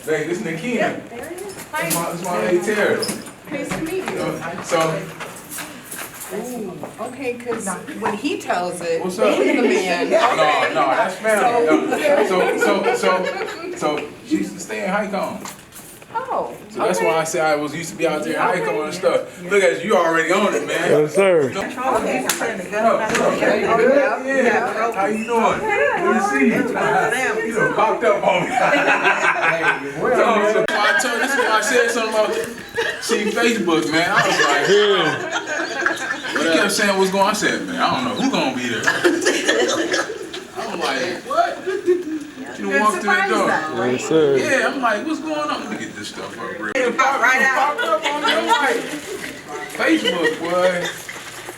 Hey, this is Nikina. Yep, there it is. Hi. This is my lady Tara. Nice to meet you. So, Ooh, okay, because when he tells it, What's up? he's the man. no, that's family. So she used to stay in Highcomb. Oh, So that's why I said I used to be out there in Highcomb and stuff. Look at you already on it, man. Yes, sir. Okay. Yeah. How you doing? Good to see you. You done popped up on me. So I told this one, I said something about see Facebook, man. I was like, he kept saying what's going on. I said, man, I don't know who's gonna be there. I'm like, what? You done walked through the door. Yes, sir. Yeah, I'm like, what's going on? Let me get this stuff up real quick. Right out. Popped up on me. I'm like, Facebook, boy.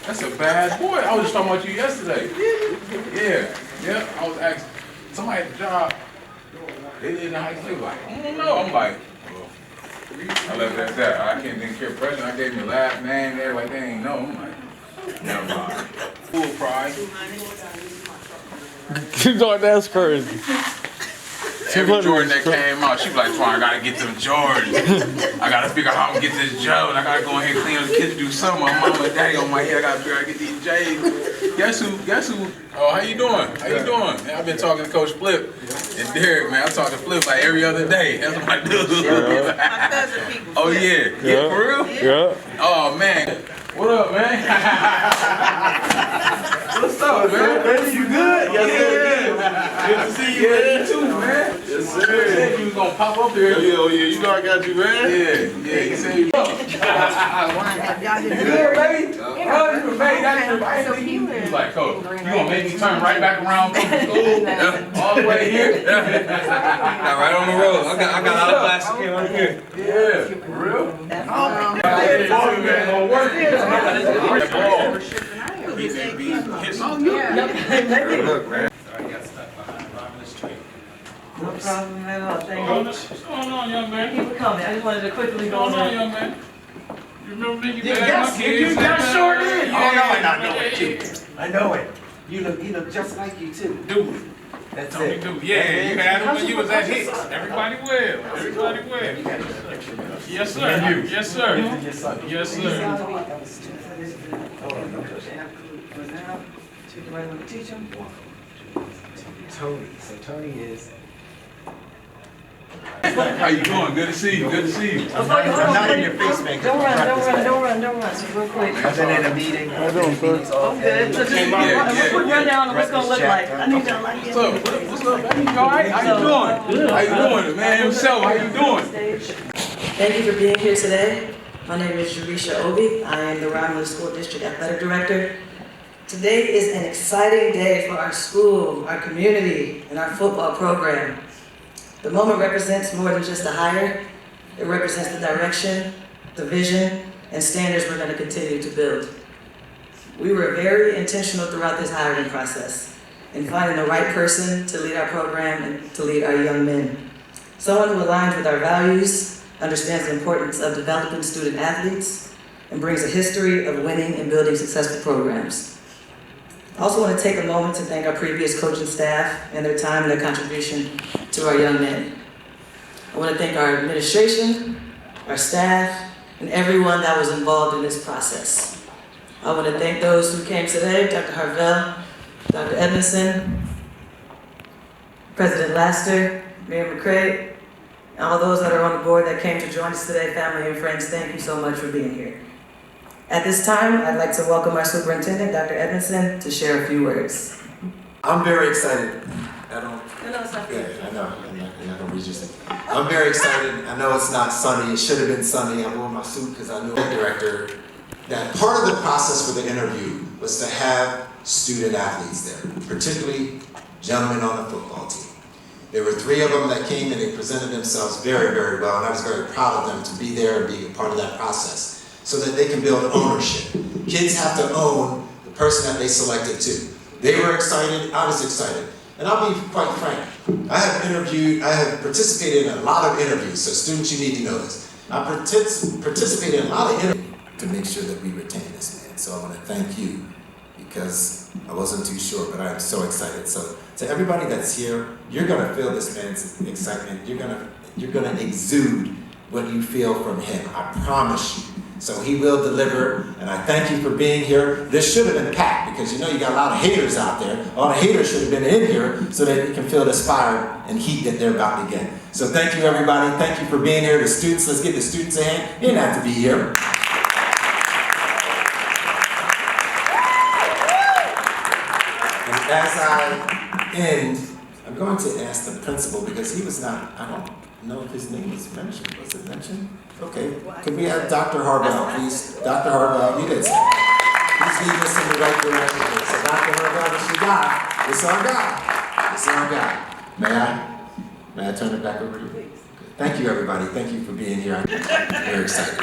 That's a bad boy. I was just talking about you yesterday. Yeah. I was asking somebody at the job. They didn't know how to feel. Like, I don't know. I'm like, well, I left it at that. I can't even care pressure. I gave me a last name there, like they ain't know. I'm like, never mind. Full pride. That's crazy. Every Jordan that came out, she was like, I gotta get them Jordans. I gotta figure out how I'm gonna get this Jordan. I gotta go ahead and clean up the kitchen, do something. My mama and daddy on my head. I gotta figure out how to get these J's. Guess who? Oh, how you doing? Man, I've been talking to Coach Flip and Derek, man. I talk to Flip like every other day. That's what I do. Oh, yeah. For real? Yeah. Oh, man. What up, man? What's up, man? You good? Good to see you, man. You too, man. Yes, sir. You said you was gonna pop up here. Yeah, you know I got you, man. Yeah, you said you good, baby? Oh, you made that. He was like, Coach, you gonna make me turn right back around from the school, all the way here? Got right on the road. I got out of class again right here. Yeah, for real? Man, gonna work. Look, man. No problem at all, thank you. What's going on, young man? Keep it coming, I just wanted to quickly What's go going on, on. young man? You remember me? Yes, you sure did. Yeah, Oh no, I know yeah, it too. I know it. You look just like you too. Dude. That's Tony it. Dude. Yeah, you had him when you was at Hicks. Everybody well. Everybody well. Yes, sir. Yes, sir. Yes, sir. Tony is. How you doing? Good to see you. I'm not in your face, man. Don't run, so real quick. I've been in a meeting. How you doing, sir? I'm good, so just a quick rundown of what's gonna look like. I need y'all like What's up? What's up, baby? You all right? How you doing? How you doing? The man himself, how you doing? Thank you for being here today. My name is Jerisha Obi. I am the Romulus School District Athletic Director. Today is an exciting day for our school, our community, and our football program. The moment represents more than just a hire. It represents the direction, the vision, and standards we're going to continue to build. We were very intentional throughout this hiring process in finding the right person to lead our program and to lead our young men. Someone who aligns with our values, understands the importance of developing student athletes, and brings a history of winning and building successful programs. I also want to take a moment to thank our previous coaching staff and their time and their contribution to our young men. I want to thank our administration, our staff, and everyone that was involved in this process. I want to thank those who came today, Dr. Harvell, Dr. Edmondson, President Laster, Mayor McCray, and all those that are on the board that came to join us today, family and friends, thank you so much for being here. At this time, I'd like to welcome our superintendent, Dr. Edmondson, to share a few words. I'm very excited. I don't. No, it's not good. Yeah, I know. I'm not gonna read your thing. I'm very excited. I know it's not sunny. It should have been sunny. I wore my suit because I knew the director that part of the process for the interview was to have student athletes there, particularly gentlemen on the football team. There were 3 of them that came and they presented themselves very, very well, and I was very proud of them to be there and be a part of that process, so that they can build ownership. Kids have to own the person that they selected too. They were excited, I was excited. And I'll be quite frank, I have participated in a lot of interviews, so students, you need to know this. I participated in a lot of interviews to make sure that we retain this man. So I want to thank you, because I wasn't too sure, but I'm so excited. So to everybody that's here, you're gonna feel this man's excitement. You're gonna exude what you feel from him, I promise you. So he will deliver, and I thank you for being here. This should have been packed, because you know you got a lot of haters out there. All the haters should have been in here so that you can feel the fire and heat that they're about to get. So thank you, everybody. Thank you for being here. The students, let's give the students a hand. You didn't have to be here. And as I end, I'm going to ask the principal, because he was not, I don't know if his name was mentioned. Was it mentioned? Okay. Could we have Dr. Harbaugh, please? Dr. Harbaugh, you did say. Please lead us in the right direction. So Dr. Harbaugh, this your guy. It's our guy. It's our guy. May I turn it back over to you? Thank you, everybody. Thank you for being here. We're excited.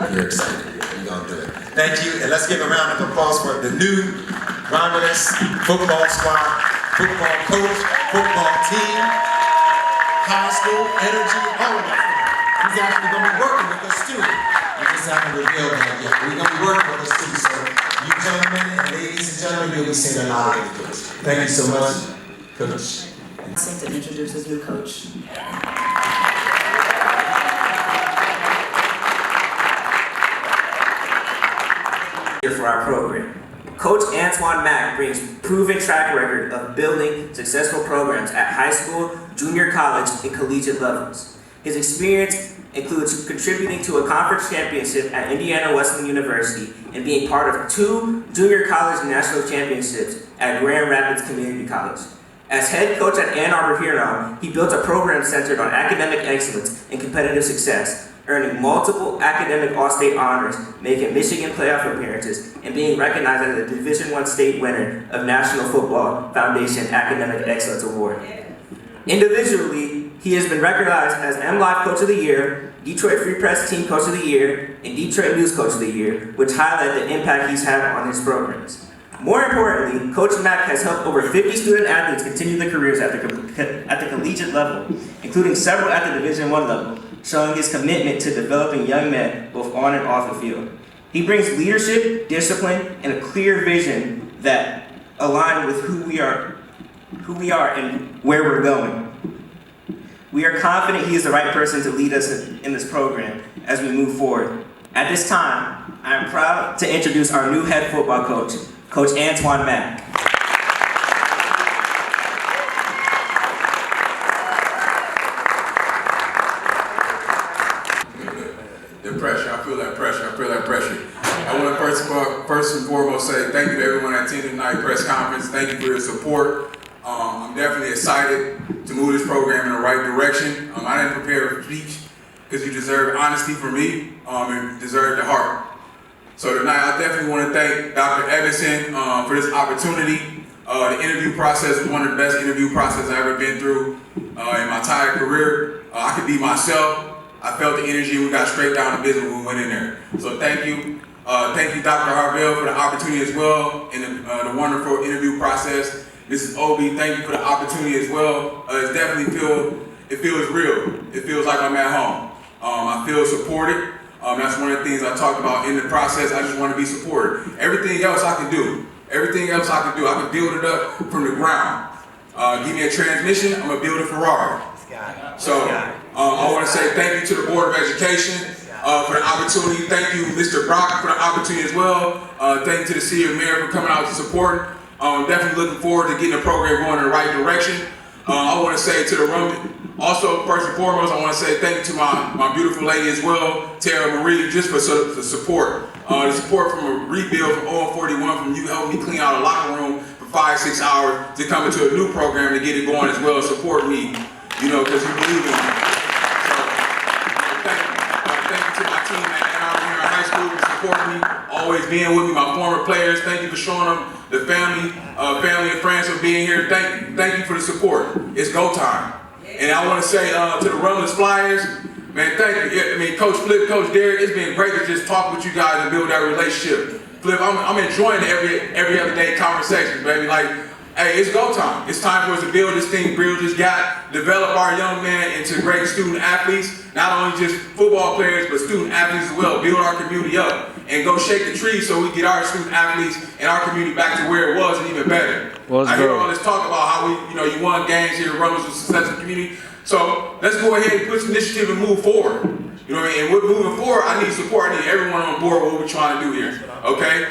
We're excited. We're going to do it. Thank you, and let's give a round of applause for the new Romulus football squad, football coach, football team, high school, energy, all of that. He's actually going to be working with us too. We just haven't revealed that yet. We're going to be working with us too. So you gentlemen and ladies and gentlemen, you'll be seeing a lot of the coach. Thank you so much, Coach. To introduce his new coach. For our program. Coach ANTAIWN MACK brings proven track record of building successful programs at high school, junior college, and collegiate levels. His experience includes contributing to a conference championship at Indiana Wesleyan University and being part of 2 junior college national championships at Grand Rapids Community College. As head coach at Ann Arbor Huron, he built a program centered on academic excellence and competitive success, earning multiple academic All-State honors, making Michigan playoff appearances, and being recognized as a Division I state winner of National Football Foundation Academic Excellence Award. Individually, he has been recognized as MLive Coach of the Year, Detroit Free Press Team Coach of the Year, and Detroit News Coach of the Year, which highlight the impact he's had on his programs. More importantly, Coach Mack has helped over 50 student athletes continue their careers at the collegiate level, including several at the Division I level, showing his commitment to developing young men both on and off the field. He brings leadership, discipline, and a clear vision that align with who we are and where we're going. We are confident he is the right person to lead us in this program as we move forward. At this time, I am proud to introduce our new head football coach, Coach ANTAIWN MACK. The pressure, I feel that pressure, I feel that pressure. I want to first and foremost say thank you to everyone that attended tonight's press conference. Thank you for your support. I'm definitely excited to move this program in the right direction. I didn't prepare a speech because you deserve honesty from me and deserve the heart. So tonight I definitely want to thank Dr. Evanson for this opportunity. The interview process was one of the best interview processes I've ever been through in my entire career. I could be myself. I felt the energy. We got straight down to business when we went in there. So thank you. Thank you, Dr. Harville, for the opportunity as well in the wonderful interview process. Mrs. Obi, thank you for the opportunity as well. It feels real. It feels like I'm at home. I feel supported. That's one of the things I talked about in the process. I just want to be supported. Everything else I can do. Everything else I can do. I can build it up from the ground. Give me a transmission, I'm going to build a Ferrari. So I want to say thank you to the Board of Education for the opportunity. Thank you, Mr. Brock, for the opportunity as well. Thank you to the City of Mayor for coming out to support. Definitely looking forward to getting the program going in the right direction. I want to say to the room, also first and foremost, I want to say thank you to my beautiful lady as well, Tara Marie, just for the support. The support from a rebuild from 041, from you helping me clean out a locker room for 5-6 hours to come into a new program to get it going as well, support me, because you believe in me. So, thank you. Thank you to my team at Ann Arbor Huron High School for supporting me, always being with me, my former players. Thank you for showing them the family and friends for being here. Thank you for the support. It's go time. And I want to say to the Romulus Flyers, man, thank you. Coach Flip, Coach Derek, it's been great to just talk with you guys and build that relationship. Flip, I'm enjoying the every other day conversations, baby. Like, hey, it's go time. It's time for us to build this thing, build this gap, develop our young men into great student athletes, not only just football players, but student athletes as well. Build our community up and go shake the tree so we get our student athletes and our community back to where it was and even better. I hear all this talk about how you won games here at Romulus with successful community. So let's go ahead and put some initiative and move forward. You know what I mean? And we're moving forward. I need support. I need everyone on board with what we're trying to do here. Okay?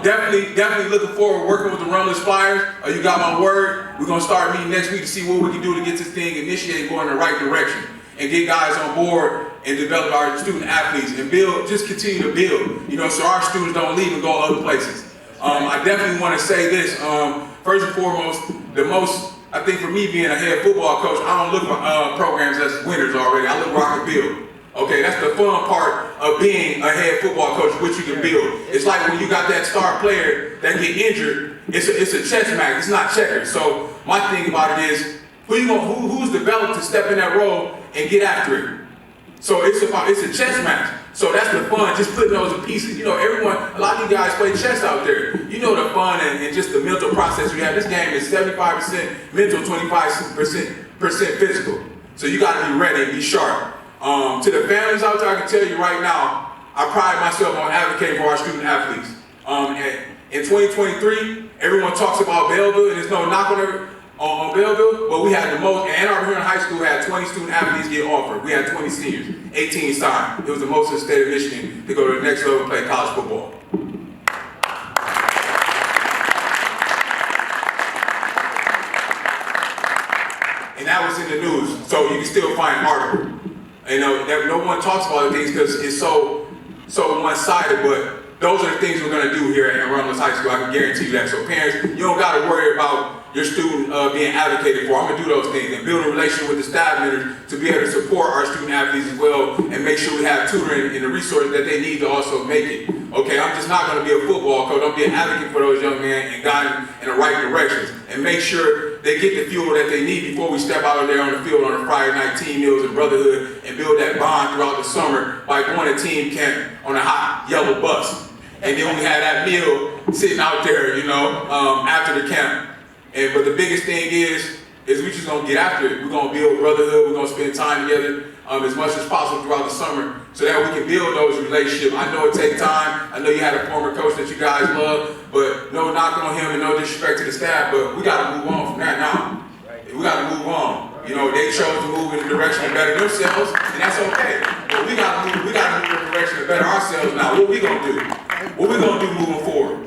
Definitely looking forward to working with the Romulus Flyers. You got my word. We're gonna start meeting next week to see what we can do to get this thing initiated and go in the right direction and get guys on board and develop our student athletes and build, just continue to build, you know, so our students don't leave and go other places. I definitely want to say this. First and foremost, I think for me being a head football coach, I don't look at programs as winners already. I look where I can build. Okay, that's the fun part of being a head football coach, what you can build. It's like when you got that star player that get injured, it's a chess match, it's not checkers. So my thing about it is, who's developed to step in that role and get after it? So it's a chess match. So that's the fun, just putting those in pieces. You know, a lot of you guys play chess out there. You know the fun and just the mental process you have. This game is 75% mental, 25% physical. So you gotta be ready and be sharp. To the families out there, I can tell you right now, I pride myself on advocating for our student athletes. In 2023, everyone talks about Belleville, and there's no knock on Belleville, but we had the most. Ann Arbor Huron High School had 20 student athletes get offered. We had 20 seniors, 18 signed. It was the most in the state of Michigan to go to the next level and play college football. And that was in the news, so you can still find articles. And no one talks about the things because it's so one-sided, but those are the things we're going to do here at Romulus High School. I can guarantee you that. So parents, you don't got to worry about your student being advocated for. I'm going to do those things and build a relationship with the staff members to be able to support our student athletes as well and make sure we have tutoring and the resources that they need to also make it. Okay, I'm just not going to be a football coach. I'm going to be an advocate for those young men and guide them in the right directions and make sure they get the fuel that they need before we step out there on the field on a Friday night team meals and brotherhood and build that bond throughout the summer by going to team camp on a hot yellow bus. And then we had that meal sitting out there, you know, after the camp. But the biggest thing is we just gonna get after it. We're gonna build brotherhood. We're gonna spend time together as much as possible throughout the summer so that we can build those relationships. I know it takes time. I know you had a former coach that you guys love, but no knock on him and no disrespect to the staff, but we gotta move on from that now. We gotta move on. You know, they chose to move in the direction of better themselves, and that's okay. But we gotta move in the direction of better ourselves now. What we gonna do? What we gonna do moving forward?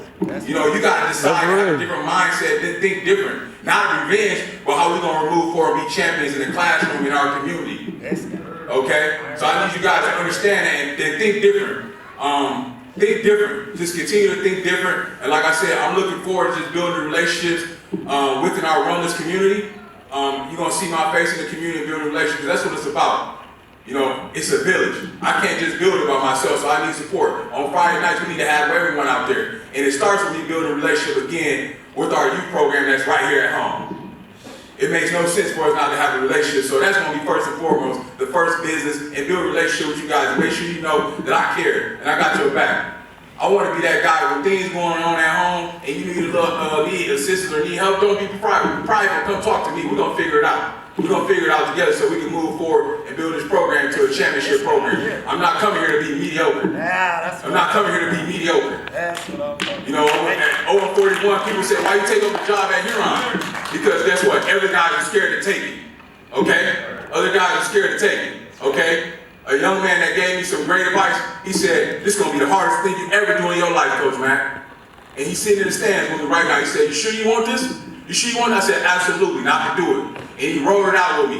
You know, you gotta decide, have a different mindset, then think different. Not revenge, but how we gonna move forward and be champions in the classroom in our community. Okay? So I need you guys to understand that and then think different. Think different. Just continue to think different. And like I said, I'm looking forward to just building relationships within our Romulus community. You're gonna see my face in the community and building relationships. That's what it's about. You know, it's a village. I can't just build it by myself, so I need support. On Friday nights, we need to have everyone out there. And it starts with me building a relationship again with our youth program that's right here at home. It makes no sense for us not to have a relationship, so that's gonna be first and foremost, the first business, and build a relationship with you guys and make sure you know that I care and I got your back. I want to be that guy with things going on at home and you need assistance or need help. Don't be prideful. Come talk to me. We're going to figure it out. We're going to figure it out together so we can move forward and build this program to a championship program. I'm not coming here to be mediocre. I'm not coming here to be mediocre. You know, at 0-41, people say, why you take up a job at Huron? Because guess what? Other guys are scared to take it. Okay? Other guys are scared to take it. Okay? A young man that gave me some great advice, he said, this is going to be the hardest thing you ever do in your life, Coach Mack. And he's sitting in the stands with me right now. He said, you sure you want this? You sure you want it? I said, absolutely, not to do it. And he rolled it out with me.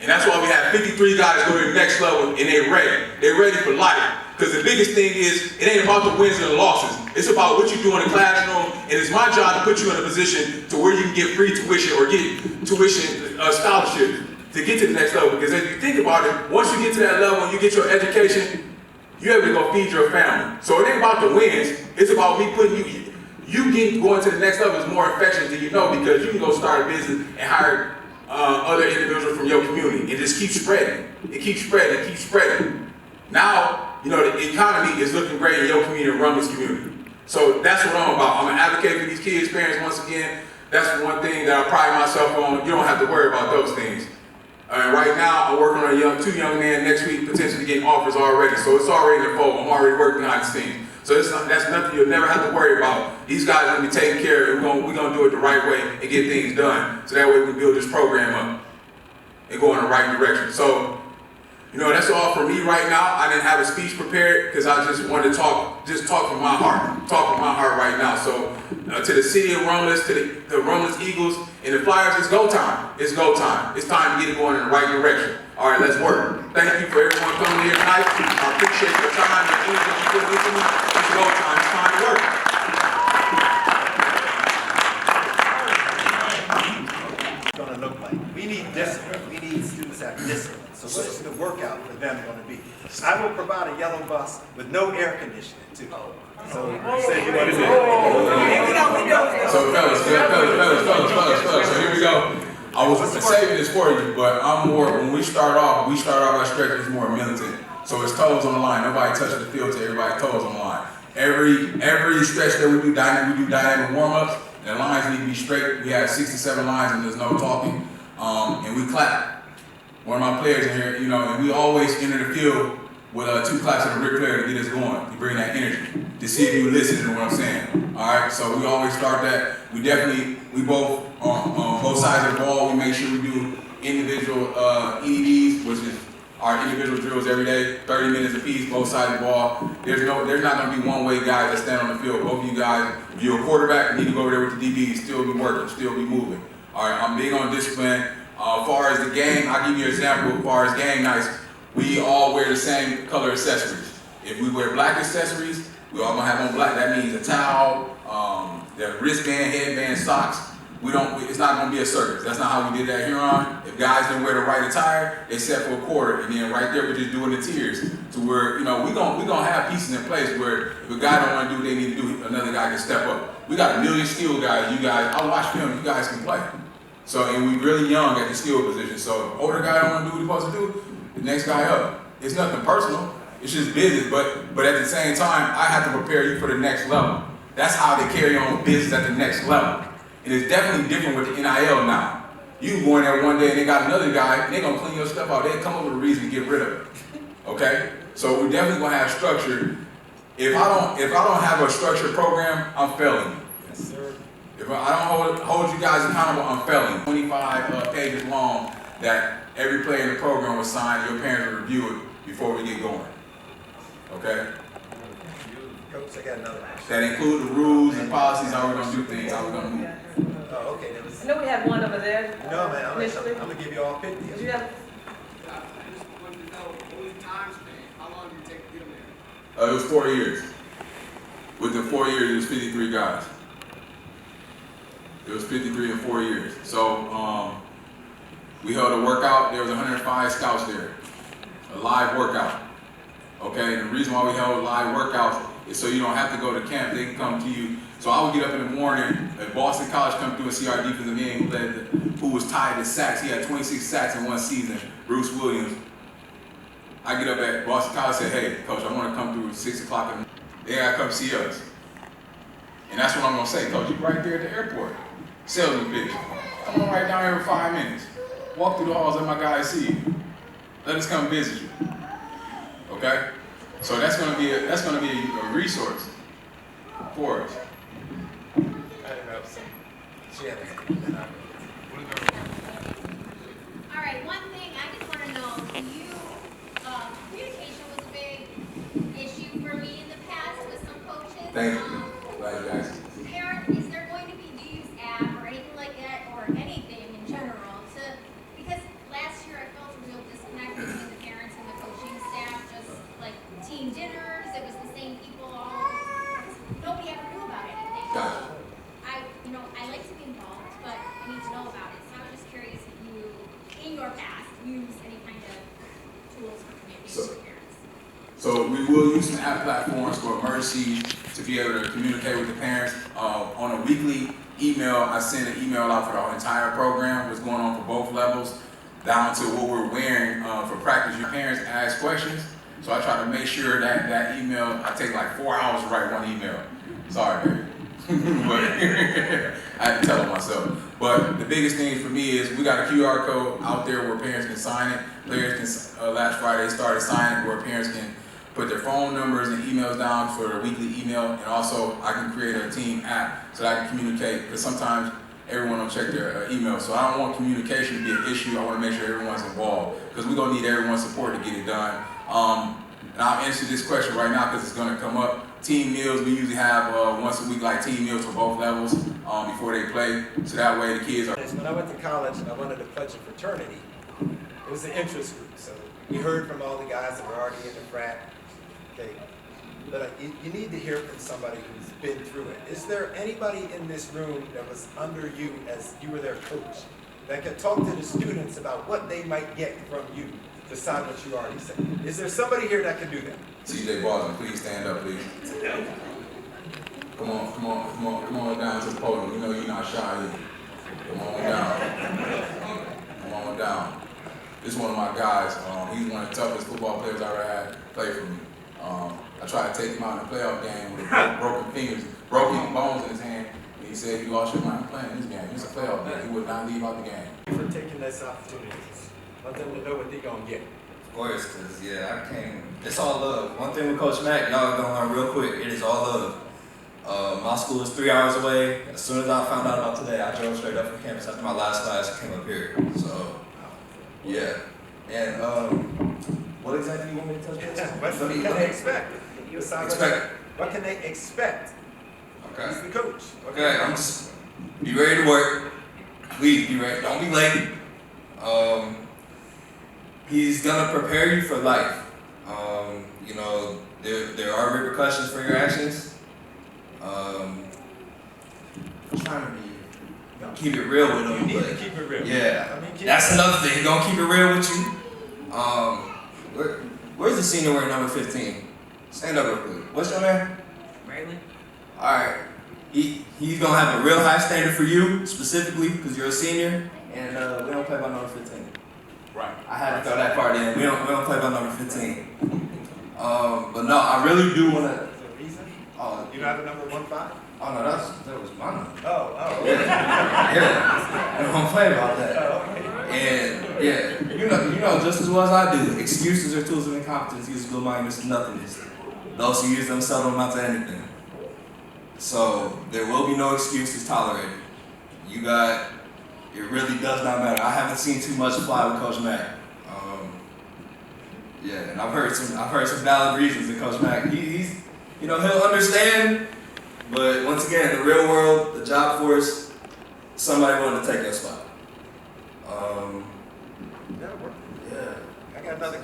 And that's why we have 53 guys go to the next level and they're ready. They're ready for life. Because the biggest thing is, it ain't about the wins and the losses. It's about what you do in the classroom. And it's my job to put you in a position to where you can get free tuition or get tuition scholarships to get to the next level. Because as you think about it, once you get to that level and you get your education, you're able to go feed your family. So it ain't about the wins, it's about me putting going to the next level is more infectious than you know, because you can go start a business and hire other individuals from your community and just keep spreading. It keeps spreading, it keeps spreading. Now, you know, the economy is looking great in your community, in Romulus community. So that's what I'm about. I'm an advocate for these kids' parents once again. That's one thing that I pride myself on. You don't have to worry about those things. Right now, I'm working on two young men next week, potentially getting offers already. So it's already in the fold. I'm already working behind the scenes. So that's nothing you'll never have to worry about. These guys are going to be taken care of, and we're going to do it the right way and get things done. So that way we can build this program up. and go in the right direction. So, you know, that's all for me right now. I didn't have a speech prepared because I just wanted to talk from my heart right now. So, to the city of Romulus, to the Romulus Eagles and the Flyers, it's go time. It's go time. It's time to get it going in the right direction. All right, let's work. Thank you for everyone coming here tonight. I appreciate your time and energy you put into me. It's go time. It's time to work. Gonna look like. We need discipline. We need students that have discipline. So what is the workout for them going to be? I will provide a yellow bus with no air conditioning too. So you said you want to do it. So fellas, so here we go. I was saving this for you, but I'm more, when we start off our stretch is more militant. So it's toes on the line. Nobody touches the field till everybody toes on the line. Every stretch that we do dynamic warm-ups, and the lines need to be straight. We have 67 lines and there's no talking. And we clap. One of my players in here, you know, and we always enter the field with 2 claps of the Ric Flair to get us going, to bring that energy, to see if you listen to what I'm saying. All right, so we always start that. We both, on both sides of the ball, we make sure we do individual EDs, which is our individual drills every day, 30 minutes apiece, both sides of the ball. There's not gonna be one-way guys that stand on the field. Both of you guys, if you're a quarterback, you need to go over there with the DBs, still be working, still be moving. All right, I'm big on discipline. As far as the game, I'll give you an example. As far as game nights, we all wear the same color accessories. If we wear black accessories, we all gonna have on black. That means a towel, the wristband, headband, socks. It's not gonna be a circus. That's not how we did that here on. If guys didn't wear the right attire, they set for a quarter, and then right there we're just doing the tiers. To where, you know, we gonna have pieces in place where if a guy don't want to do what they need to do, another guy can step up. We got a million skill guys. You guys, I watch film. You guys can play. So, and we really young at the skill position. So, if older guy don't want to do what he's supposed to do, the next guy up. It's nothing personal. It's just business. But at the same time, I have to prepare you for the next level. That's how they carry on business at the next level. And it's definitely different with the NIL now. You can go in there one day and they got another guy, and they're gonna clean your stuff out. They come up with a reason to get rid of it. Okay? So we're definitely gonna have structure. If I don't have a structured program, I'm failing you. Yes, sir. If I don't hold you guys accountable, I'm failing. 25 pages long that every player in the program will sign. Your parents will review it before we get going. Okay? Coach, I got another question. That include the rules and policies, how we're gonna do things, how we're gonna move. Oh, okay. I know we have one over there. No, man, I'm Initially. gonna give you all 50. Did you have? It was 4 years. Within 4 years, it was 53 guys. It was 53 in 4 years. So we held a workout. There was 105 scouts there. A live workout. Okay, and the reason why we held live workouts is so you don't have to go to camp. They can come to you. So I would get up in the morning at Boston College, come through and see our defensive end who was tied to sacks. He had 26 sacks in one season, Bruce Williams. I get up at Boston College and say, hey, coach, I want to come through at 6 o'clock. They got to come see us. And that's what I'm going to say, coach, you right there at the airport. Salesman pitch. Come on right down here for 5 minutes. Walk through the halls, let my guys see you. Let us come visit you. Okay? So that's going to be a resource for us. All right, one thing I just want to know, communication was a big issue for me in the past with some coaches. Thank you. Glad you asked. Is there going to be, do you use app or anything like that, or anything in general, because last year I felt a real disconnect between the parents and the coaching staff, just like team dinners, it was the same people all, nobody ever knew about anything. Gotcha. I like to be involved, but I need to know about it. So I was just curious if you, in your past, use any kind of tools for communication with parents. So we will use some app platforms for emergencies to be able to communicate with the parents. On a weekly email, I send an email out for the entire program, what's going on for both levels, down to what we're wearing for practice. Your parents ask questions, so I try to make sure that email, I take like 4 hours to write one email. Sorry, baby. But I had to tell them myself. But the biggest thing for me is we got a QR code out there where parents can sign it. Players can, last Friday started signing where parents can put their phone numbers and emails down for their weekly email, and also I can create a team app so that I can communicate, because sometimes everyone will check their email. So I don't want communication to be an issue. I want to make sure everyone's involved because we're going to need everyone's support to get it done. And I'll answer this question right now because it's going to come up. Team meals, we usually have once a week like team meals for both levels before they play. So that way the kids are... When I went to college and I wanted to pledge a fraternity, it was an interest group. So we heard from all the guys that were already in the frat. Okay. But you need to hear from somebody who's been through it. Is there anybody in this room that was under you as you were their coach that could talk to the students about what they might get from you beside what you already said? Is there somebody here that can do that? TJ Baldwin, please stand up, please. Come on down to the podium. We know you're not shy either. Come on down. Come on down. This is one of my guys. He's one of the toughest football players I ever had play for me. I tried to take him out in a playoff game with broken fingers, broken bones in his hand. And he said, "You lost your mind playing this game. It's a playoff game." He would not leave out the game. Thank you for taking this opportunity. Let them know what they're going to get. Of course, because, yeah, I came, it's all love. One thing with Coach Mack, y'all gonna learn real quick, it is all love. My school is 3 hours away. As soon as I found out about today, I drove straight up from campus after my last class and came up here. So, yeah. And what exactly you want me to touch base on? What can they expect? What can they expect? Okay. He's the coach. Okay, I'm just, be ready to work. Please be ready, don't be late. He's gonna prepare you for life. You know, there are repercussions for your actions. I'm trying to keep it real with him. You need to keep it real. Yeah, I mean, that's another thing. He's gonna keep it real with you. Where's the senior wearing number 15? Stand up real quick. What's your name? Raylan? All right. He's gonna have a real high standard for you specifically because you're a senior, and we don't play by number 15. Right. I had to throw that part in. We don't play by number 15. But no, I really do want to. Is there a reason? You don't have a number 15? Oh no, that was my number. Oh. Yeah. We don't play about that. Oh, okay. And yeah, you know just as well as I do. Excuses are tools of incompetence. Use of mindedness to nothingness. Those who use them seldom amount to anything. So there will be no excuses tolerated. It really does not matter. I haven't seen too much fly with Coach Mack. Yeah, and I've heard some valid reasons that Coach Mack, he's he'll understand, but once again, in the real world, the job force, somebody wanted to take that spot. That'll work. Yeah. I got another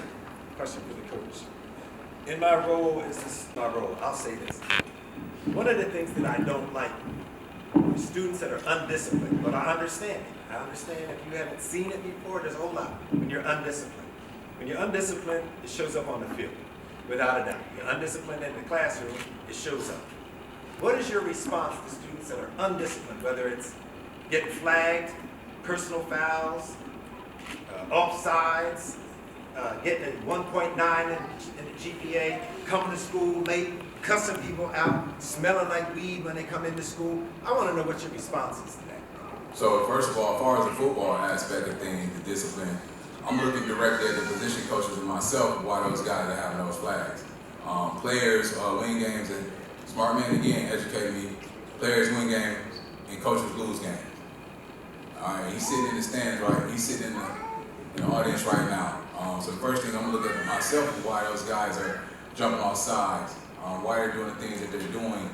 question for the coach. In my role, I'll say this. One of the things that I don't like are students that are undisciplined, but I understand it. I understand if you haven't seen it before, there's a whole lot when you're undisciplined. When you're undisciplined, it shows up on the field, without a doubt. You're undisciplined in the classroom, it shows up. What is your response to students that are undisciplined, whether it's getting flagged, personal fouls, offsides, getting a 1.9 in the GPA, coming to school late, cussing people out, smelling like weed when they come into school? I want to know what your response is to that. So first of all, as far as the football aspect of things, the discipline, I'm looking directly at the position coaches and myself, why those guys are having those flags. Players win games, and smart man again educated me, players win games and coaches lose games. All right, he's sitting in the stands, right? He's sitting in the audience right now. So the first thing I'm gonna look at myself is why those guys are jumping off sides, why they're doing the things that they're doing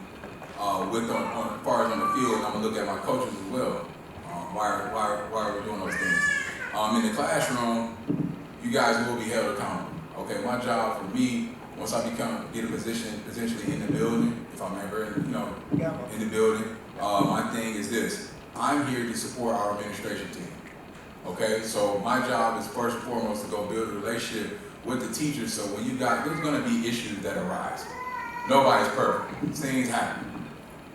as far as on the field. And I'm gonna look at my coaches as well. Why are we doing those things? In the classroom, you guys will be held accountable. Okay, my job for me, once I get a position potentially in the building, if I'm ever in the building, my thing is this: I'm here to support our administration team. Okay, so my job is first and foremost to go build a relationship with the teachers. So when there's going to be issues that arise. Nobody's perfect. Things happen.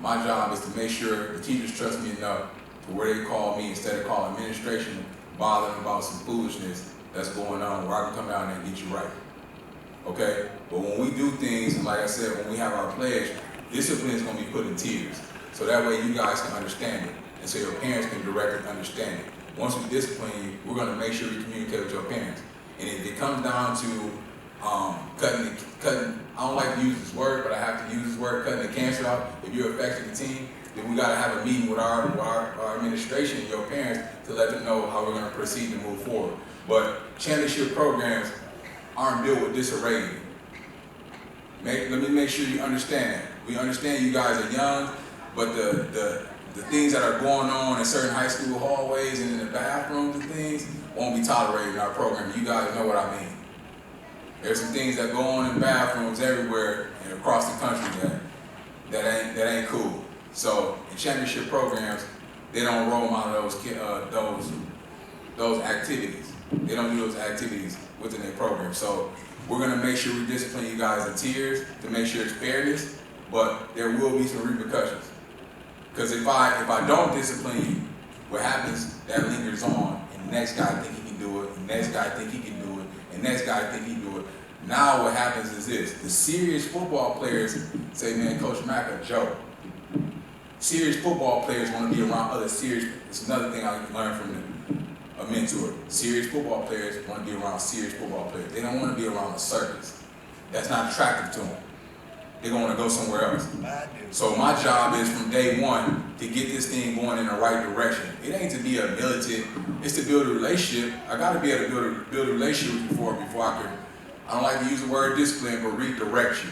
My job is to make sure the teachers trust me enough to where they call me instead of calling administration, bothering about some foolishness that's going on, where I can come down there and get you right. Okay? But when we do things, and like I said, when we have our pledge, discipline is going to be put in tiers. So that way you guys can understand it, and so your parents can directly understand it. Once we discipline you, we're going to make sure we communicate with your parents. And if it comes down to cutting, I don't like to use this word, but I have to use this word, cutting the cancer out, if you're affecting the team, then we gotta have a meeting with our administration and your parents to let them know how we're gonna proceed to move forward. But championship programs aren't built with disarray. Let me make sure you understand that. We understand you guys are young, but the things that are going on in certain high school hallways and in the bathrooms and things won't be tolerated in our program. You guys know what I mean. There's some things that go on in bathrooms everywhere and across the country that ain't cool. So in championship programs, they don't roll out those activities. They don't do those activities within their program. So we're gonna make sure we discipline you guys in tiers to make sure it's fairness, but there will be some repercussions. Because if I don't discipline you, what happens, that lingers on, and the next guy think he can do it, and the next guy think he can do it, and the next guy think he can do it. Now what happens is this: the serious football players say, "Man, Coach Mack a joke." Serious football players want to be around other serious. It's another thing I learned from a mentor. Serious football players want to be around serious football players. They don't want to be around a circus. That's not attractive to them. They're going to go somewhere else. So my job is from day one to get this thing going in the right direction. It ain't to be a militant. It's to build a relationship. I got to be able to build a relationship with you before I can. I don't like to use the word discipline, but redirect you.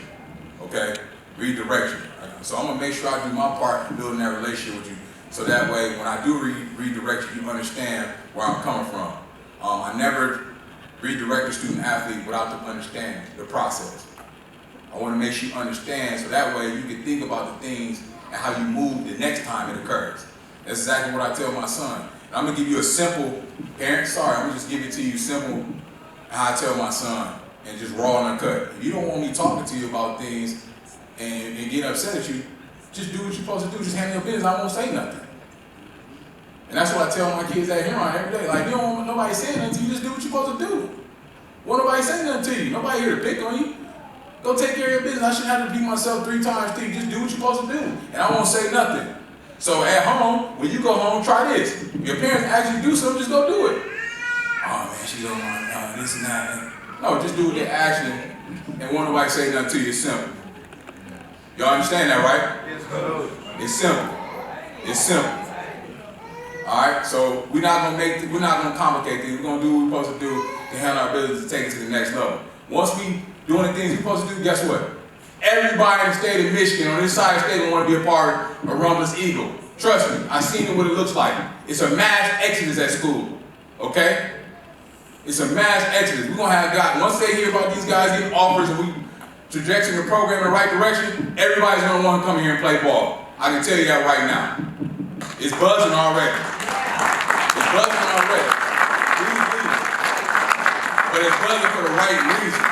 Okay? Redirect you. So I'm going to make sure I do my part in building that relationship with you. So that way, when I do redirect you, you understand where I'm coming from. I never redirect a student athlete without them understanding the process. I want to make sure you understand, so that way you can think about the things and how you move the next time it occurs. That's exactly what I tell my son. And I'm going to give you a simple, parent, sorry, I'm going to just give it to you simple, how I tell my son, and just raw and uncut. If you don't want me talking to you about things and get upset at you, just do what you're supposed to do, just handle your business, I won't say nothing. And that's what I tell my kids at Huron every day. Like, you don't want nobody saying nothing to you, just do what you're supposed to do. Won't nobody say nothing to you. Nobody here to pick on you. Go take care of your business. I shouldn't have to repeat myself 3 times to you. Just do what you're supposed to do. And I won't say nothing. So at home, when you go home, try this. If your parents ask you to do something, just go do it. Oh man, she don't want this and that. No, just do what they ask you and won't nobody say nothing to you. It's simple. Y'all understand that, right? It's simple. It's simple. Alright, so we're not gonna complicate things. We're gonna do what we're supposed to do to handle our business to take it to the next level. Once we doing the things we're supposed to do, guess what? Everybody in the state of Michigan, on this side of the state, want to be a part of Romulus Eagle. Trust me, I've seen what it looks like. It's a mass exodus at school. Okay? It's a mass exodus. We're gonna have guys, once they hear about these guys getting offers and we trajectory the program in the right direction, everybody's gonna want to come here and play ball. I can tell you that right now. It's buzzing already. It's buzzing already. But it's buzzing for the right reason.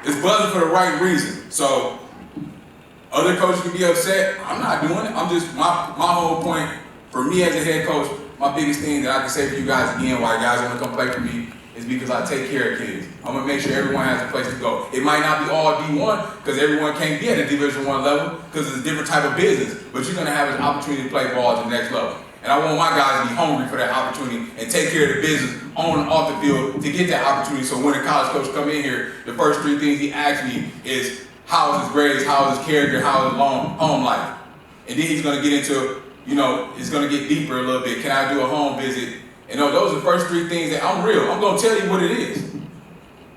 It's buzzing for the right reason. So, other coaches can be upset. I'm not doing it. I'm just, my whole point, for me as a head coach, my biggest thing that I can say for you guys again, why you guys want to come play for me, is because I take care of kids. I'm going to make sure everyone has a place to go. It might not be all D1, because everyone can't be at a Division I level, because it's a different type of business, but you're going to have an opportunity to play ball at the next level. And I want my guys to be hungry for that opportunity and take care of the business on and off the field to get that opportunity. So when a college coach come in here, the first 3 things he asks me is, how is his grades, how is his character, how is his home life? And then he's going to get into, you know, it's going to get deeper a little bit. Can I do a home visit? And those are the first 3 things that I'm real. I'm going to tell you what it is.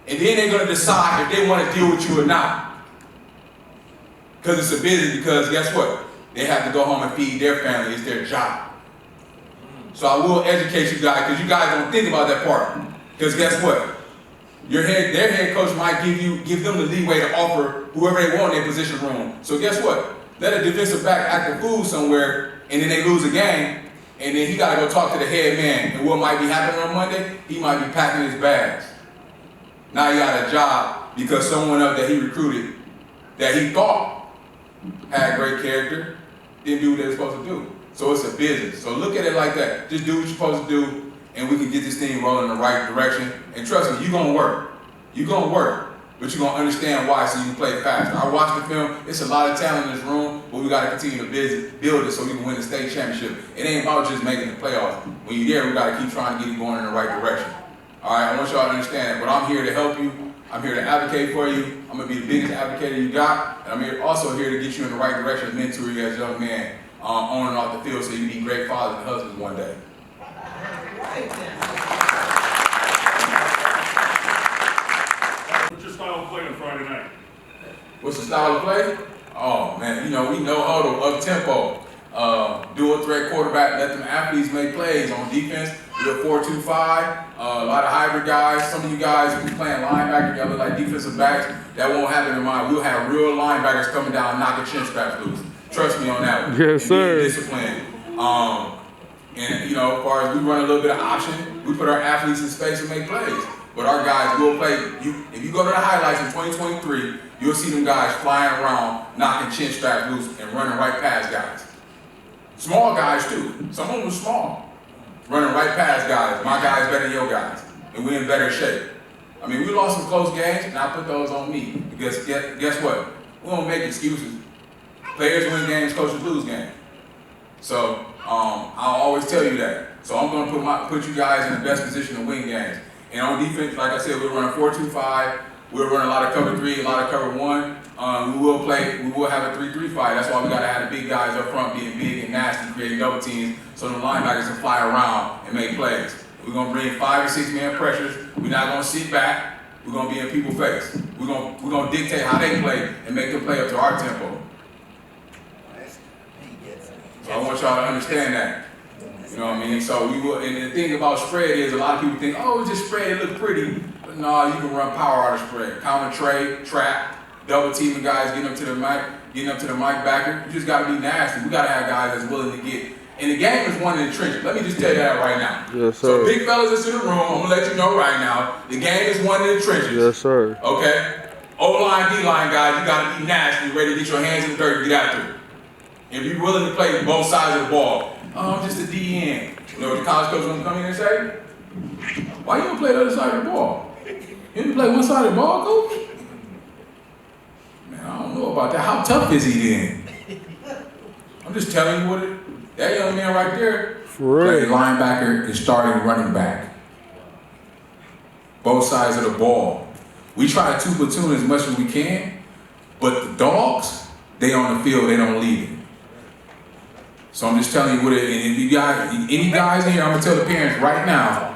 And then they're going to decide if they want to deal with you or not. Because it's a business, because guess what? They have to go home and feed their family. It's their job. So I will educate you guys, because you guys don't think about that part. Because guess what? Their head coach might give them the leeway to offer whoever they want in their position room. So guess what? Let a defensive back act a fool somewhere, and then they lose a game, and then he got to go talk to the head man. And what might be happening on Monday? He might be packing his bags. Now he got a job because someone else that he recruited, that he thought had great character, didn't do what they were supposed to do. So it's a business. So look at it like that. Just do what you're supposed to do, and we can get this thing rolling in the right direction. And trust me, you're going to work. You're going to work, but you're going to understand why so you can play faster. I watched the film. It's a lot of talent in this room, but we got to continue to build it so we can win the state championship. It ain't about just making the playoffs. When you're there, we got to keep trying to get it going in the right direction. All right, I want y'all to understand that, but I'm here to help you. I'm here to advocate for you. I'm gonna be the biggest advocate you got, and I'm also here to get you in the right direction and mentor you as a young man on and off the field so you can be great fathers and husbands one day. What's your style of play on Friday night? What's the style of play? Oh man, we know huddle, up tempo, dual threat quarterback, let them athletes make plays on defense. We're 4-2-5, a lot of hybrid guys. Some of you guys who playing linebacker, y'all look like defensive backs. That won't happen in mine. We'll have real linebackers coming down and knocking chin straps loose. Trust me on that one. Yes, sir. Discipline. And as far as we run a little bit of option, we put our athletes in space and make plays. But our guys will play. If you go to the highlights in 2023, you'll see them guys flying around, knocking chin straps loose and running right past guys. Small guys too. Some of them are small. Running right past guys. My guys better than your guys. And we're in better shape. I mean, we lost some close games, and I put those on me. Because guess what? We don't make excuses. Players win games, coaches lose games. So I'll always tell you that. So I'm going to put you guys in the best position to win games. And on defense, like I said, we're running 4-2-5. We're running a lot of cover 3, a lot of cover 1. We will have a 3-3 fight. That's why we got to have the big guys up front being big and nasty, creating double teams so the linebackers can fly around and make plays. We're going to bring 5 or 6 man pressures. We're not going to sit back. We're going to be in people's face. We're going to dictate how they play and make them play up to our tempo. So I want y'all to understand that. You know what I mean? So we will, and the thing about spread is a lot of people think, oh, it's just spread, it look pretty. But no, you can run power out of spread. Counter trade, trap, double teaming guys, getting up to the mic backer. You just gotta be nasty. We gotta have guys that's willing to get. And the game is won in the trenches. Let me just tell you that right now. Yes, sir. So big fellas that's in the room, I'm gonna let you know right now, the game is won in the trenches. Yes, sir. Okay? O-line, D-line guys, you gotta be nasty, ready to get your hands in the dirt and get out there. If you're willing to play both sides of the ball, oh, I'm just a DN. You know what the college coach gonna come in and say? Why you don't play the other side of the ball? You didn't play one side of the ball, coach? Man, I don't know about that. How tough is he then? I'm just telling you what that young man right there played linebacker and starting running back. Both sides of the ball. We try to platoon as much as we can, but the dogs, they on the field, they don't leave it. So I'm just telling you what it is. And if you guys, any guys in here, I'm gonna tell the parents right now.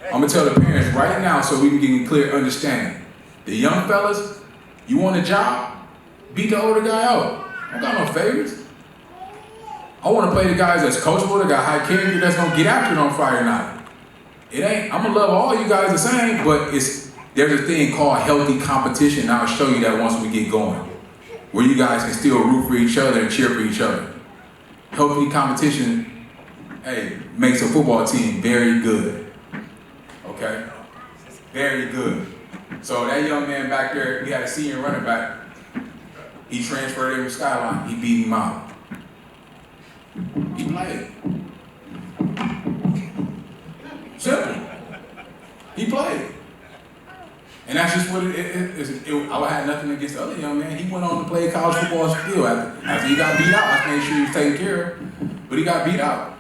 I'm gonna tell the parents right now so we can get a clear understanding. The young fellas, you want a job? Beat the older guy out. I don't got no favorites. I want to play the guys that's coachable, that got high character, that's gonna get after it on Friday night. It ain't. I'm gonna love all you guys the same, but there's a thing called healthy competition. And I'll show you that once we get going, where you guys can still root for each other and cheer for each other. Healthy competition, makes a football team very good. Okay? Very good. So that young man back there, we had a senior running back. He transferred in with Skyline. He beat him out. He played. Simple. He played. And that's just what I had nothing against the other young man. He went on to play college football still. After he got beat out, I made sure he was taken care of. But he got beat out.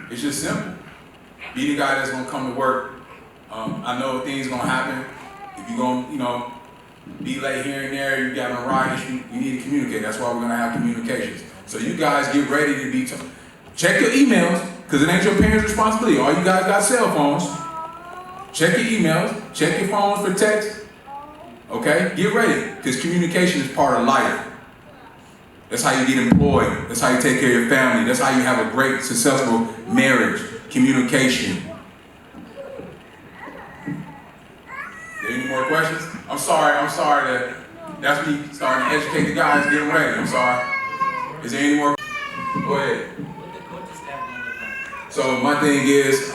It's just simple. Be the guy that's gonna come to work. I know things gonna happen. If you're gonna, be late here and there, you got a ride issue, you need to communicate. That's why we're gonna have communications. So you guys get ready to be, check your emails, because it ain't your parents' responsibility. All you guys got cell phones. Check your emails, check your phones for text. Okay, get ready, because communication is part of life. That's how you get employed. That's how you take care of your family. That's how you have a great, successful marriage. Communication. Any more questions? I'm sorry that's me starting to educate the guys, get them ready. I'm sorry. Is there any more? Go ahead. So my thing is,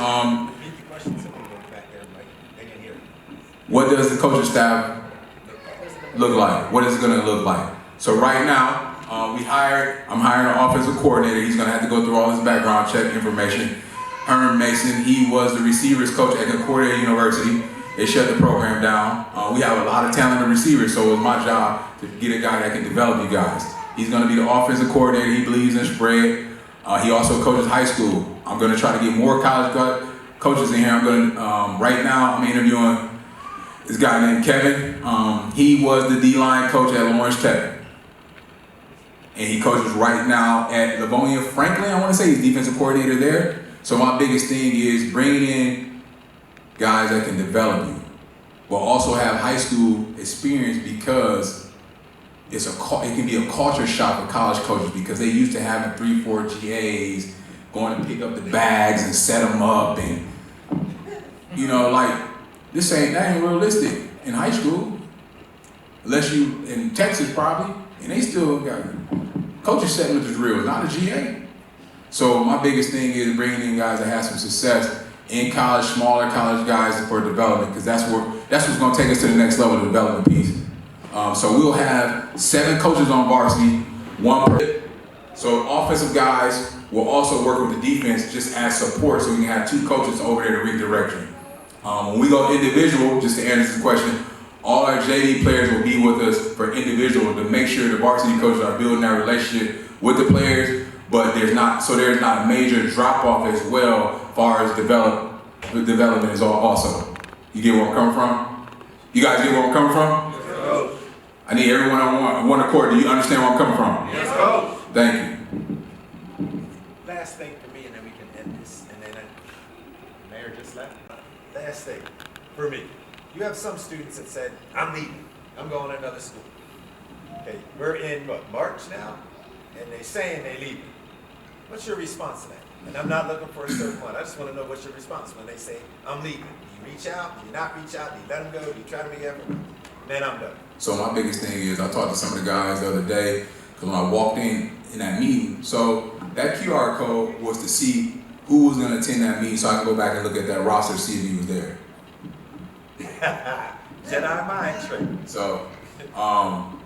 what does the coaching staff look like? What is it gonna look like? So right now, I'm hiring an offensive coordinator. He's gonna have to go through all his background check information. Herman Mason, he was the receivers coach at Concordia University. They shut the program down. We have a lot of talented receivers, so it was my job to get a guy that can develop you guys. He's gonna be the offensive coordinator. He believes in spread. He also coaches high school. I'm gonna try to get more college coaches in here. Right now, I'm interviewing this guy named Kevin. He was the D-line coach at Lawrence Tech. And he coaches right now at Livonia Franklin. I want to say he's defensive coordinator there. So my biggest thing is bringing in guys that can develop you, but also have high school experience, because it can be a culture shock for college coaches, because they used to having 3-4 GAs going to pick up the bags and set them up, and you know, like that ain't realistic in high school, unless you in Texas probably, and they still got coaches setting up the drill, not a GA. So my biggest thing is bringing in guys that have some success in college, smaller college guys for development, because that's what's going to take us to the next level, the development piece. So we'll have 7 coaches on varsity, 1 per. So offensive guys will also work with the defense just as support, so we can have 2 coaches over there to redirect you. When we go individual, just to answer this question, all our JV players will be with us for individual to make sure the varsity coaches are building that relationship with the players, but there's not a major drop off as well as far as development is also. You get where I'm coming from? You guys get where I'm coming from? Yes, Coach. I need everyone on one accord. Do you understand where I'm coming from? Yes, Coach. Thank you. Last thing for me, and then we can end this, and then the mayor just left. Last thing for me. You have some students that said, I'm leaving. I'm going to another school. Okay, we're in March now, and they're saying they're leaving. What's your response to that? And I'm not looking for a certain one. I just want to know what's your response when they say, I'm leaving. Do you reach out? Do you not reach out? Do you let them go? Do you try to make effort? Then I'm done. So my biggest thing is, I talked to some of the guys the other day, because when I walked in that meeting, so that QR code was to see who was going to attend that meeting, so I can go back and look at that roster to see if he was there. Jedi mind trick. So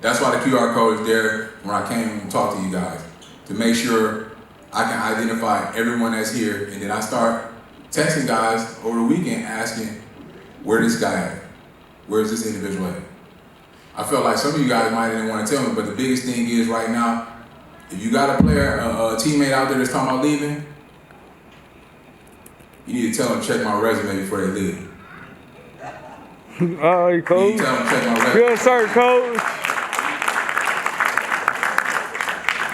that's why the QR code is there when I came and talked to you guys, to make sure I can identify everyone that's here, and then I start texting guys over the weekend asking, where this guy at? Where's this individual at? I felt like some of you guys might didn't want to tell me, but the biggest thing is right now, if you got a player, a teammate out there that's talking about leaving, you need to tell them to check my resume before they leave. All right, coach. You need to tell them to check my resume. Good, sir, coach.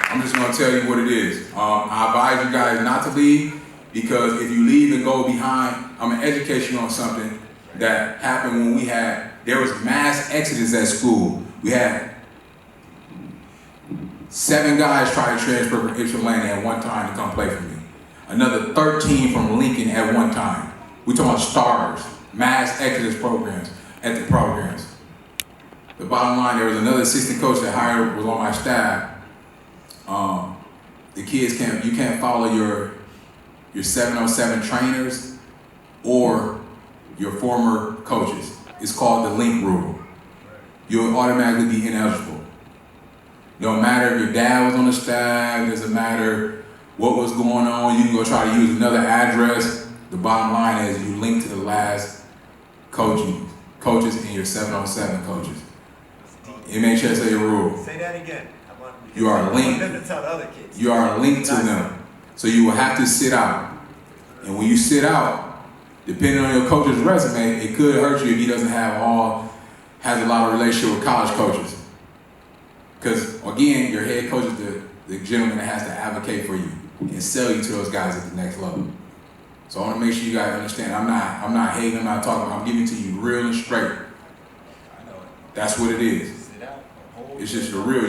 I'm just gonna tell you what it is. I advise you guys not to leave, because if you leave and go behind, I'm gonna educate you on something that happened when there was mass exodus at school. We had 7 guys try to transfer from Ypsilanti at one time to come play for me. Another 13 from Lincoln at one time. We talking about starters, mass exodus programs at the programs. The bottom line, there was another assistant coach that was on my staff. The kids you can't follow your 707 trainers or your former coaches. It's called the link rule. You'll automatically be ineligible. No matter if your dad was on the staff, doesn't matter what was going on, you can go try to use another address. The bottom line is you link to the last coaches and your 707 coaches. MHSA rule. Say that again. You are linked. To tell the other kids. You are linked to them. So you will have to sit out. And when you sit out, depending on your coach's resume, it could hurt you if he doesn't has a lot of relationship with college coaches. Because again, your head coach is the gentleman that has to advocate for you and sell you to those guys at the next level. So I want to make sure you guys understand, I'm not hating, I'm not talking, I'm giving it to you real and straight. That's what it is. It's just the real.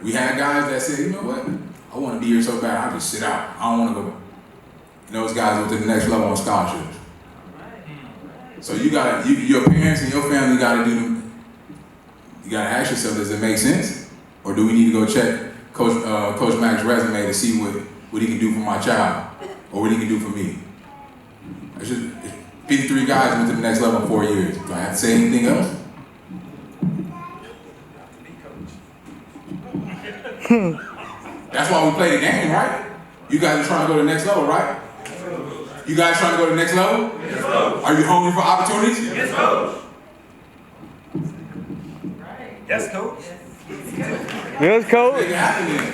We had guys that said, you know what, I want to be here so bad, I just sit out. I don't want to go. And those guys went to the next level on scholarships. So your parents and your family got to you got to ask yourself, does it make sense? Or do we need to go check Coach Mack's resume to see what he can do for my child or what he can do for me? 53 guys went to the next level in 4 years. Do I have to say anything else? That's why we play the game, right? You guys are trying to go to the next level, right? You guys trying to go to the next level? Yes, Coach. Are you hungry for opportunities? Yes, Coach. Yes, Coach. Yes, coach. Make it happen then.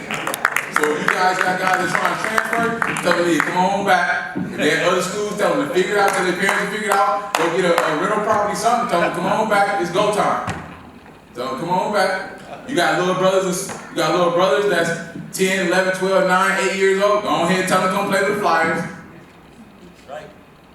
So if you guys got guys that trying to transfer, tell them to come on back. If they're at other schools, tell them to figure it out, tell their parents to figure it out. Go get a rental property, something, tell them come on back, it's go time. Tell them come on back. You got little brothers that's 10, 11, 12, 9, 8 years old. Go ahead and tell them to come play with the Flyers. Right.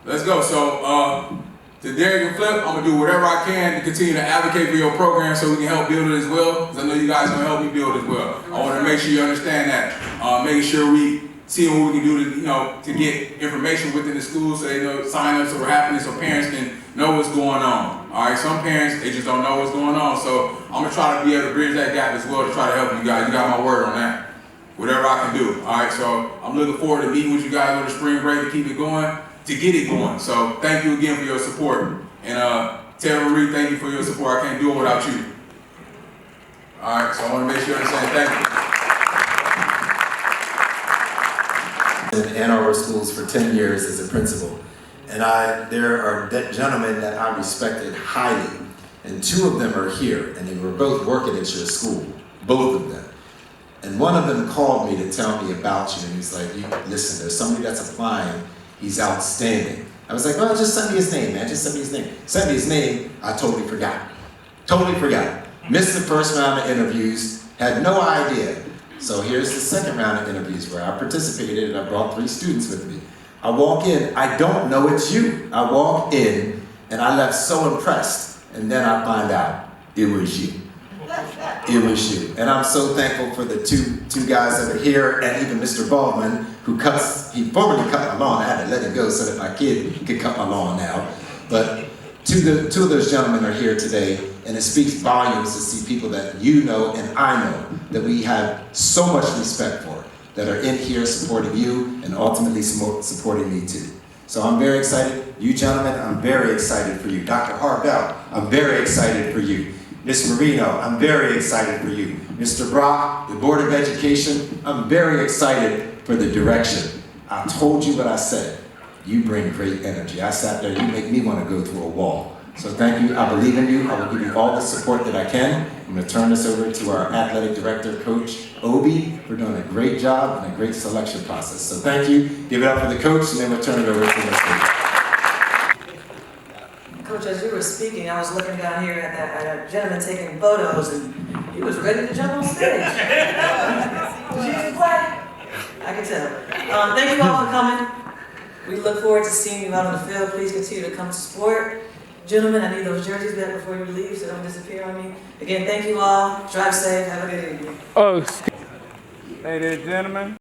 Let's go. So to Derek and Flip, I'm gonna do whatever I can to continue to advocate for your program so we can help build it as well. Because I know you guys are gonna help me build as well. I want to make sure you understand that. Making sure we see what we can do to, to get information within the school so they know sign-ups that are happening so parents can know what's going on. All right, some parents, they just don't know what's going on. So I'm gonna try to be able to bridge that gap as well to try to help you guys. You got my word on that. Whatever I can do. All right, so I'm looking forward to meeting with you guys over the spring break to keep it going, to get it going. So thank you again for your support. And Tara Marie, thank you for your support. I can't do it without you. All right, so I want to make sure you understand. Thank you. In Ann Arbor schools for 10 years as a principal. And there are gentlemen that I respected highly. And two of them are here, and they were both working at your school, both of them. And one of them called me to tell me about you, and he's like, listen, there's somebody that's applying, he's outstanding. I was like, well, just send me his name, man, just send me his name. Send me his name, I totally forgot. Totally forgot. Missed the first round of interviews, had no idea. So here's the second round of interviews where I participated, and I brought 3 students with me. I walk in, I don't know it's you. I walk in, and I left so impressed, and then I find out it was you. It was you. And I'm so thankful for the two guys that are here, and even Mr. Baldwin, who he formerly cut my lawn. I had to let him go so that my kid could cut my lawn now. But two of those gentlemen are here today, and it speaks volumes to see people that you know and I know that we have so much respect for, that are in here supporting you and ultimately supporting me too. So I'm very excited. You gentlemen, I'm very excited for you. Dr. Harbell, I'm very excited for you. Ms. Marino, I'm very excited for you. Mr. Brock, the Board of Education, I'm very excited for the direction. I told you what I said. You bring great energy. I sat there, you make me want to go through a wall. So thank you, I believe in you. I will give you all the support that I can. I'm going to turn this over to our athletic director, Coach Obi, for doing a great job and a great selection process. So thank you. Give it up for the coach, and then we'll turn it over to the coach. Coach, as you were speaking, I was looking down here at a gentleman taking photos, and he was ready to jump on stage. Was he in play? I can tell. Thank you all for coming. We look forward to seeing you out on the field. Please continue to come to support. Gentlemen, I need those jerseys back before you leave, so don't disappear on me. Again, thank you all. Drive safe. Have a good evening. Oh, ladies and gentlemen.